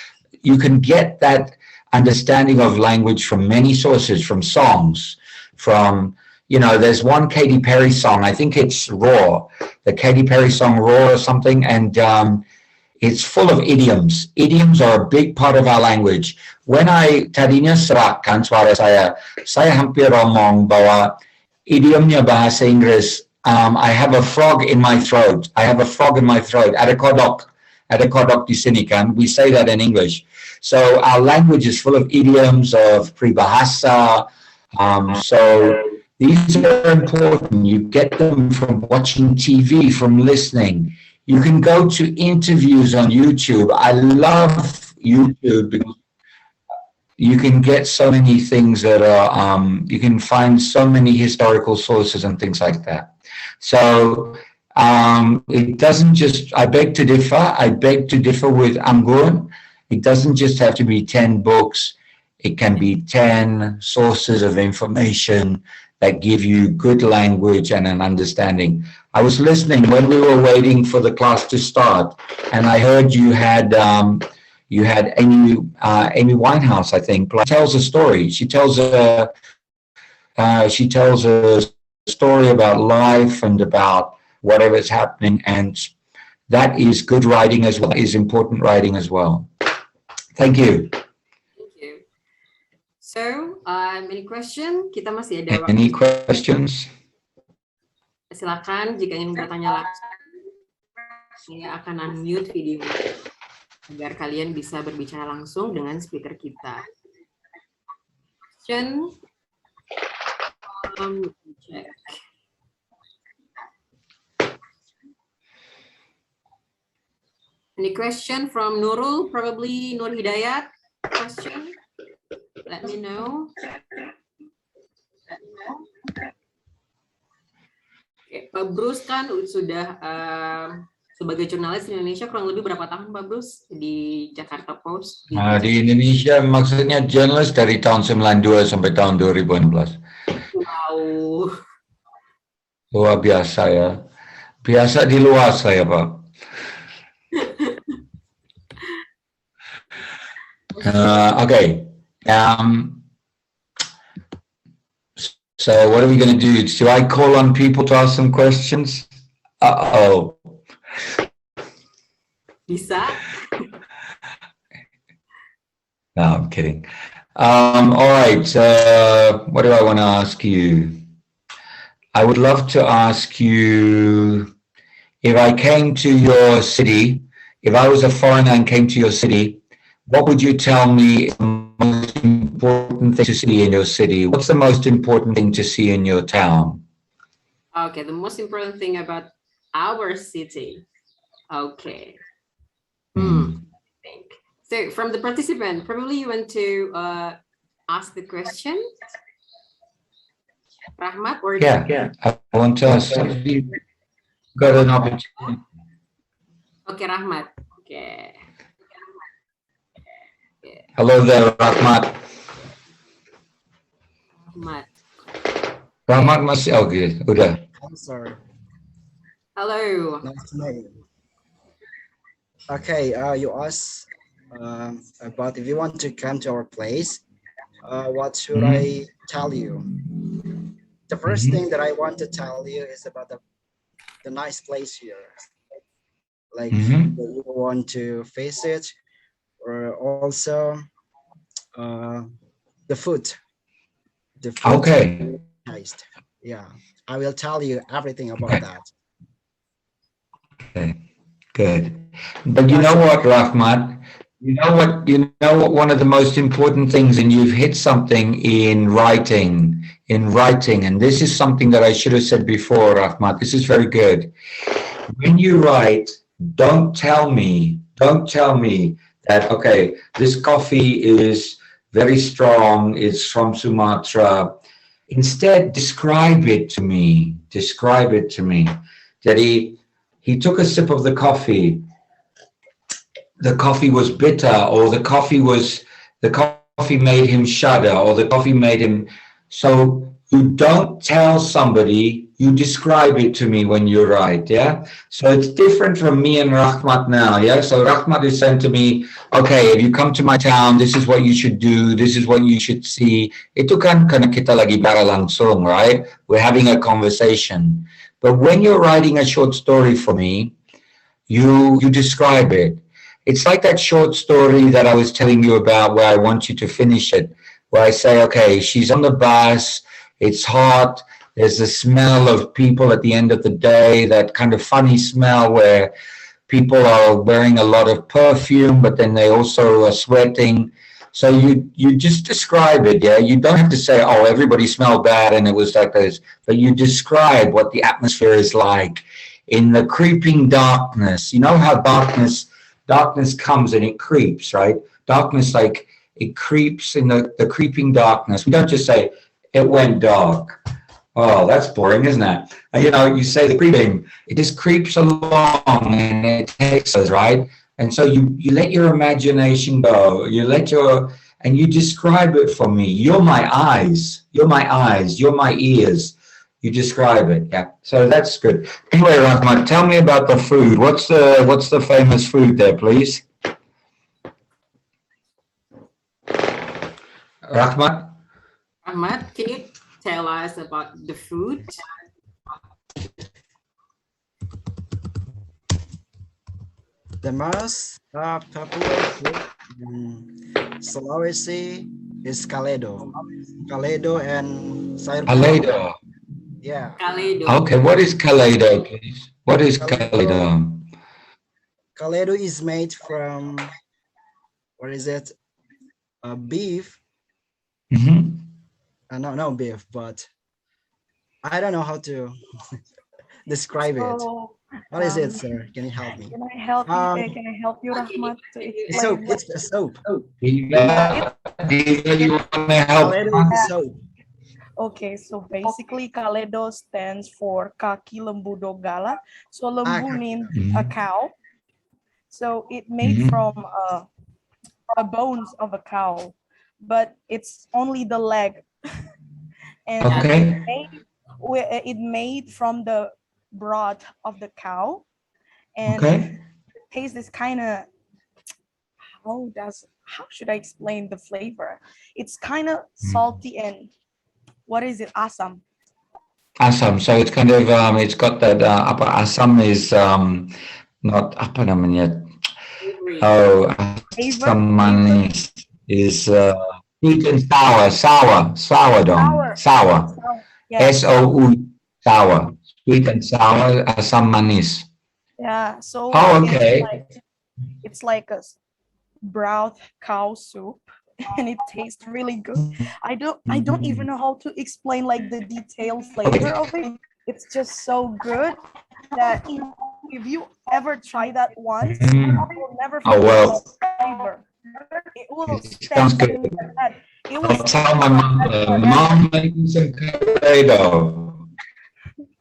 You can get that understanding of language from many sources, from songs, from, there's one Katy Perry song, I think it's Raw, the Katy Perry song Raw or something, and it's full of idioms. Idioms are a big part of our language. When tadinya serahkan suara saya hampir ngomong bahwa idiomnya bahasa Inggris. I have a frog in my throat. Ada kodok. ada kodok di sini kan. We say that in English. So our language is full of idioms, of peribahasa. So these are important. You get them from watching TV, from listening. You can go to interviews on YouTube. I love YouTube because you can get so many things that are, you can find so many historical sources and things like that. So it doesn't just, I beg to differ with Anggun. It doesn't just have to be 10 books. It can be 10 sources of information that give you good language and an understanding. I was listening when we were waiting for the class to start, and I heard you had Amy Winehouse, I think, tells a story. She tells a story about life and about whatever is happening, and that is good writing as well, is important writing as well. Thank you. Thank you. So, any question? Kita masih ada waktu. Any questions? Silakan jika ingin bertanya langsung. Saya akan unmute video agar kalian bisa berbicara langsung dengan speaker kita. Question. Check. Any question from Nurul? Probably Nur Hidayat. Question? Let me know. Oke, Pak Bruce kan sudah sebagai jurnalis di Indonesia kurang lebih berapa tahun Pak Bruce di Jakarta Post? Di Indonesia maksudnya jurnalis dari tahun 92 sampai tahun 2016. Wow. Luar biasa ya. Biasa di luar saya, Pak. Okay. So what are we going to do? Do I call on people to ask some questions? Uh-oh. Bisa? No, I'm kidding. All right. What do I want to ask you? I would love to ask you, if I came to your city, if I was a foreigner and came to your city, what would you tell me is the most important thing to see in your city? What's the most important thing to see in your town? Okay, the most important thing about our city. Okay. So from the participant, probably you want to ask the question? Rahmat or Yeah, I want to ask if you got an opportunity. Okay, Rahmat. Okay. Hello there, Rahmat. Rahmat masih okay, udah. I'm sorry. Hello. Nice to meet you. Okay, you asked about if you want to come to our place, what should I tell you? The first thing that I want to tell you is about the nice place here. Like you want to visit, or also the food. The food. Okay. Taste. Yeah, I will tell you everything about that. Okay, good. But you know what, Rahmat? You know what one of the most important things, and you've hit something in writing, and this is something that I should have said before, Rahmat. This is very good. When you write, don't tell me that, okay, this coffee is very strong, it's from Sumatra. Instead, describe it to me. That he took a sip of the coffee was bitter, or the coffee made him shudder, or the coffee made him. So you don't tell somebody, you describe it to me when you write, yeah? So it's different from me and Rahmat now, yeah? So Rahmat is saying to me, okay, if you come to my town, this is what you should do, this is what you should see. Itu kan karena kita lagi bara langsung, right? We're having a conversation. But when you're writing a short story for me, you describe it. It's like that short story that I was telling you about, where I want you to finish it, where I say, okay, she's on the bus, it's hot, there's the smell of people at the end of the day, that kind of funny smell where people are wearing a lot of perfume, but then they also are sweating. So you just describe it, yeah. You don't have to say, oh, everybody smelled bad and it was like this, but you describe what the atmosphere is like in the creeping darkness. You know how darkness comes and it creeps, right? Darkness, like it creeps in the creeping darkness. We don't just say it went dark. Oh, that's boring, isn't it? You know, you say the creeping, it just creeps along and it takes us, right? And so you let your imagination go. And you describe it for me. You're my eyes. You're my eyes. You're my ears. You describe it. Yeah. So that's good. Anyway, Rahmat, tell me about the food. What's the famous food there, please? Rahmat? Ahmad, can you tell us about the food? The most popular food in Sulawesi is kaledo. Kaledo and sayur Kaledo. Yeah. Kaledo. Okay, what is Kaledo, please? What is Kaledo. Kaledo? Kaledo is made from, what is it? Beef. Mm-hmm. No beef, but I don't know how to describe it. So, What is it, sir? Can you help me? can I help you? Can I help you, Rahmat, to It's soap. explain? It's a soap. Diva, you want to help? Kaledo is a soap. Okay, so basically Kaledo stands for Kaki Lembu Dogala. So lembu kaki. means a cow. So it made Mhm. from a bones of a cow, but it's only the leg. And Okay. it made from the broth of the cow, and Okay. the taste is kind of, how should I explain the flavor? It's kind of salty and what is it? Asam. Asam. So it's kind of it's got that apa asam is not apa namanya. Savory. Oh, Flavor. asam manis is sweet and sour dong. Sour. Yeah, S-O-U, sour. Sweet and sour, asam manis. yeah. So Oh, okay. it's like a broth cow soup, and it tastes really good. I don't even know how to explain like the detailed flavor of it. It's just so good that if you ever try that once, Mm. you'll never Oh, forget well. the flavor. It will It sounds stand good. in your head. It will I'll tell my stand mom, forever. mom making some Kaleido.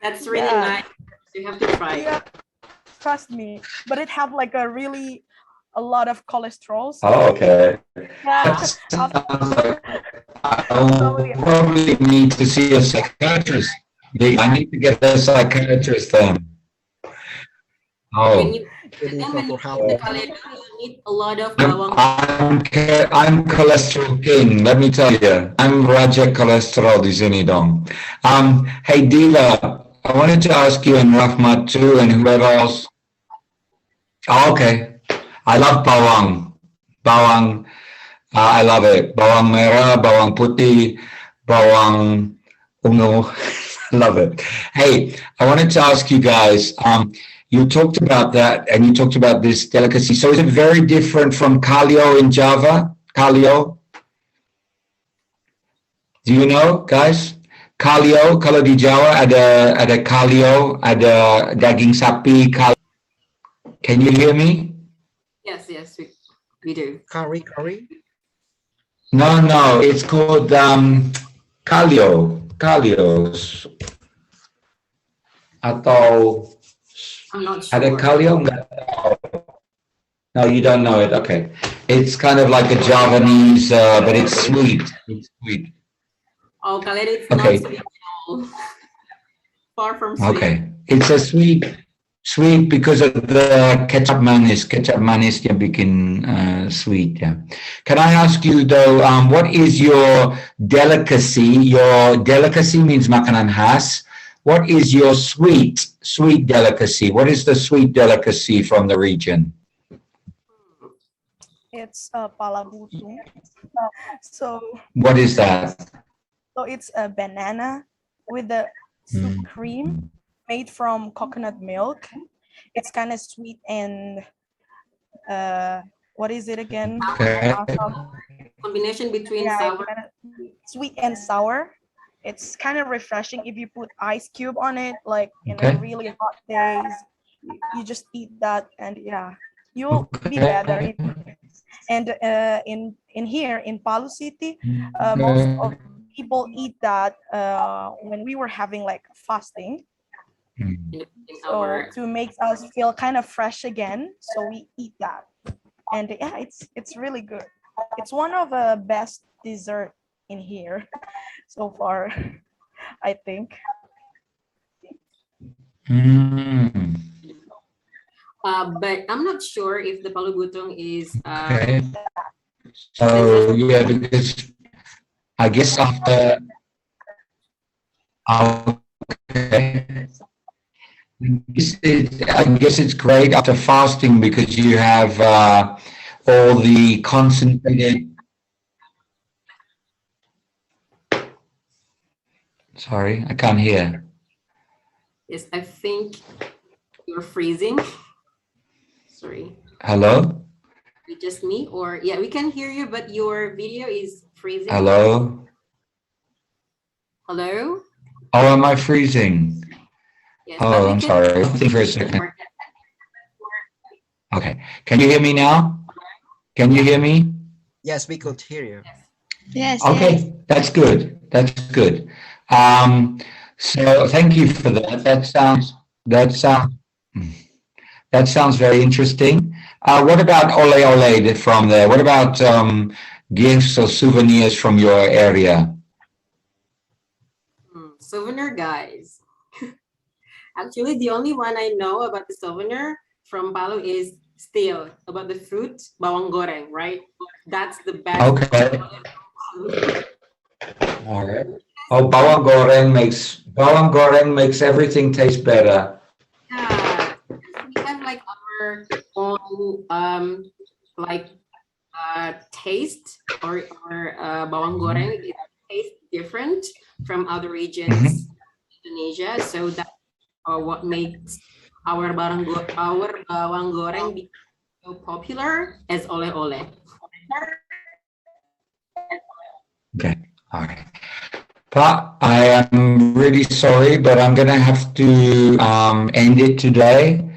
That's really Yeah. nice. You have to try. Yeah, trust me. But it have like a lot of cholesterol. So Oh, okay. yeah, That sounds like I'll probably need to see a psychiatrist. I need to get a psychiatrist then. When Oh, you Waiting when you for help. eat the kaledo, you need a lot of I'm, bawang. I'm cholesterol king, let me tell you. I'm Raja Cholesterol di sini dong. Hey Diva, I wanted to ask you and Rahmat too and whoever else. Oh, okay. I love bawang. Bawang, I love it. Bawang merah, bawang putih, bawang ungu. Love it. Hey, I wanted to ask you guys, you talked about that and you talked about this delicacy. So is it very different from kalio in Java? Kalio? Do you know, guys? Kalio, kalau di Jawa ada kalio, ada daging sapi. Can you hear me? Yes, we do. Curry. No, it's called kalio. Kalios. Atau I'm not ada sure. kalio enggak? No, you don't know it. Okay. It's kind of like a Javanese, but it's sweet. It's sweet. Oh, kaledo is Okay. not sweet at all. Far from sweet. Okay. It's a sweet because of the kecap manis. Kecap manis yang bikin sweet. Yeah. Can I ask you though, what is your delicacy? Your delicacy means makanan khas. What is your sweet delicacy? What is the sweet delicacy from the region? it's palabutung. So What is that? it's a banana with the soup cream made from coconut milk, It's kind of sweet and what is it again? Okay. Combination between Yeah, sour. it's kinda sweet and sour. It's kind of refreshing if you put ice cube on it, like in a Okay. really hot days. You just eat that, and yeah, you'll be better. And in here in Palu City, most of people eat that when we were having like fasting. In So our to make us feel kind of fresh again, so we eat that, and yeah, it's really good. It's one of the best dessert in here so far, I think. Mm. but I'm not sure if the Palu Gutong is Okay. So yeah, because I guess after. Okay. I guess it's great after fasting because you have all the concentrated. Sorry, I can't hear. yes, I think you're freezing. Sorry. Hello? Is it just me or yeah, we can hear you, but your video is freezing. Hello? Hello? Oh, am I freezing? Yes, but Oh, we I'm can sorry. Think for a second. Okay. Can you hear me now? Can you hear me? Yes, we could hear you. Yes, yes. Okay, that's good. That's good. So thank you for that. That sounds very interesting. What about ole ole from there? What about gifts or souvenirs from your area? Souvenir, guys. Actually, the only one I know about the souvenir from Palu is still about the fruit, bawang goreng, right? That's the best. Okay. All right. Oh, bawang goreng makes everything taste better. Yeah, we have like our own taste or bawang goreng. It tastes different from other regions in Indonesia. So that's what makes our bawang goreng be so popular as ole ole. Okay. All right. But I am really sorry, but I'm going to have to end it today.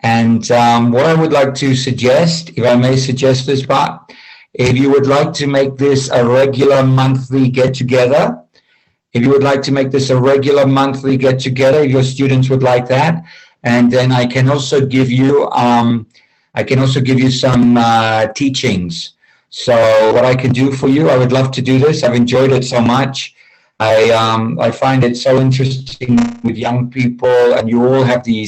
And what I would like to suggest, if I may suggest this, but if you would like to make this a regular monthly get-together, if your students would like that, and then I can also give you some teachings. So what I can do for you, I would love to do this. I've enjoyed it so much. I find it so interesting with young people, and you all have your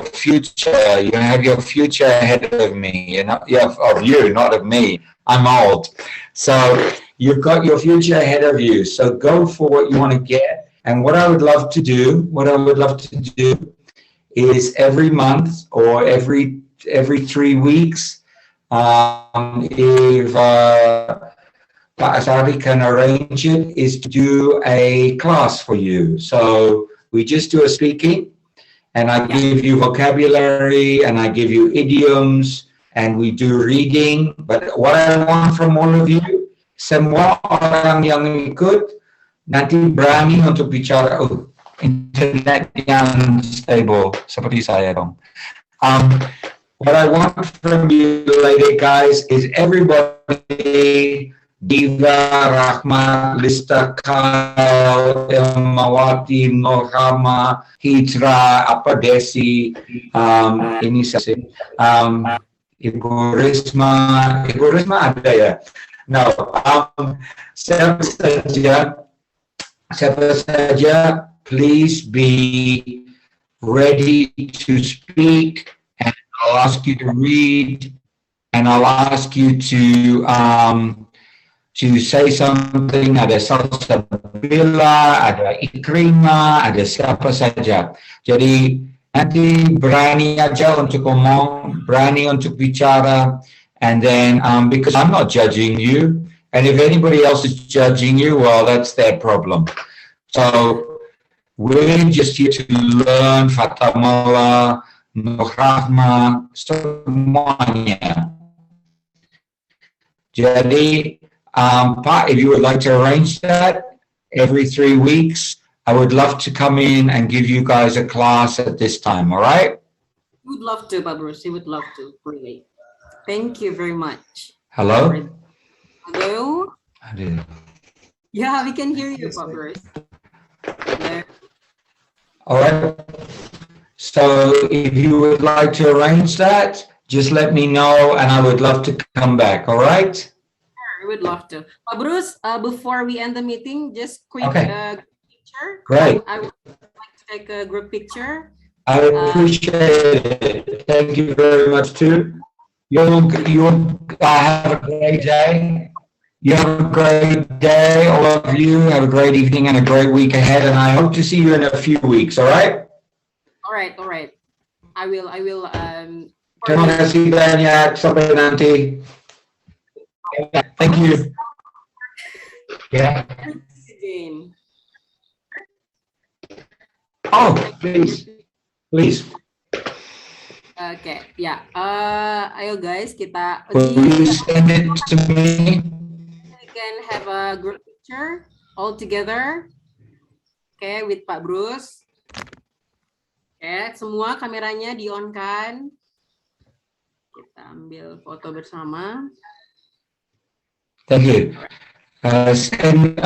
future. You have your future ahead of me, of you, not of me. I'm old. So you've got your future ahead of you. So go for what you want to get. And what I would love to do is every month or every 3 weeks, if Pak Asy'ari can arrange it, is to do a class for you. So we just do a speaking, and I give you vocabulary, and I give you idioms, and we do reading. But what I want from all of you, semua orang yang ikut, nanti berani untuk bicara, internet yang stable, seperti saya dong. What I want from you later, guys, is everybody, Diva, Rahmat, Lista, Kyle, Mawati, Norhama, Hitra, Desi, ini saya, Ibu Risma ada ya? No, siapa saja, please be ready to speak, and I'll ask you to read, and I'll ask you to say something. Ada Salsabila, ada Ikrima, ada siapa saja. Jadi nanti berani aja untuk ngomong, berani untuk bicara, and then because I'm not judging you, and if anybody else is judging you, well, that's their problem. So We're just here to learn Fatamala, Nuhrahma, semuanya. Jadi, Pak, if you would like to arrange that every 3 weeks, I would love to come in and give you guys a class at this time, all right? We would love to, Pak Bruce. We would love to, really. Thank you very much. Hello? Hello? I did. Yeah, we can hear you, Pak Bruce. Hello? All right. So if you would like to arrange that, just let me know and I would love to come back, all right? We would love to. Pak Bruce, before we end the meeting, just quick Okay. picture. Great. I would like to take a group picture. I appreciate it. Thank you very much too. You have a great day. You have a great day, all of you. Have a great evening and a great week ahead. And I hope to see you in a few weeks, all right? All right. I will. Terima kasih banyak. Sampai nanti. Thank you. Yeah. Again. Oh, please. Okay, ya. Ayo guys, kita. Will you send it to me? We can have a group picture all together. Okay, with Pak Bruce. Okay, semua kameranya di-on kan? Kita ambil foto bersama. Thank you. Send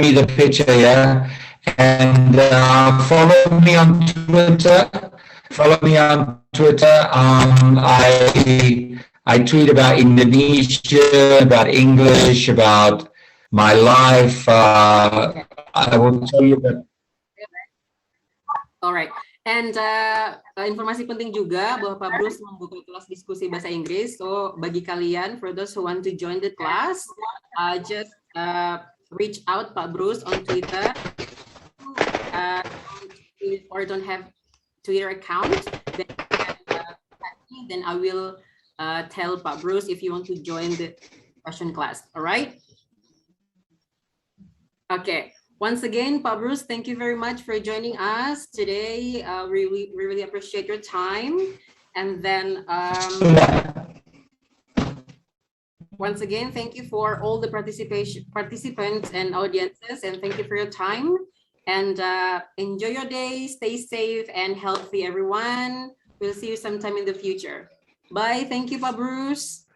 me the picture, yeah. And follow me on Twitter. I tweet about Indonesia, about English, about my life. I will tell you that. Alright, and informasi penting juga bahwa Pak Bruce membuka kelas diskusi bahasa Inggris. So bagi kalian, for those who want to join the class, just reach out Pak Bruce on Twitter. Or don't have Twitter account, then I will tell Pak Bruce if you want to join the Russian class. All right. Okay. Once again, Pak Bruce, thank you very much for joining us today. We really appreciate your time. And then once again, thank you for all the participants and audiences, and thank you for your time. And enjoy your day, stay safe and healthy, everyone. We'll see you sometime in the future. Bye. Thank you, Pak Bruce.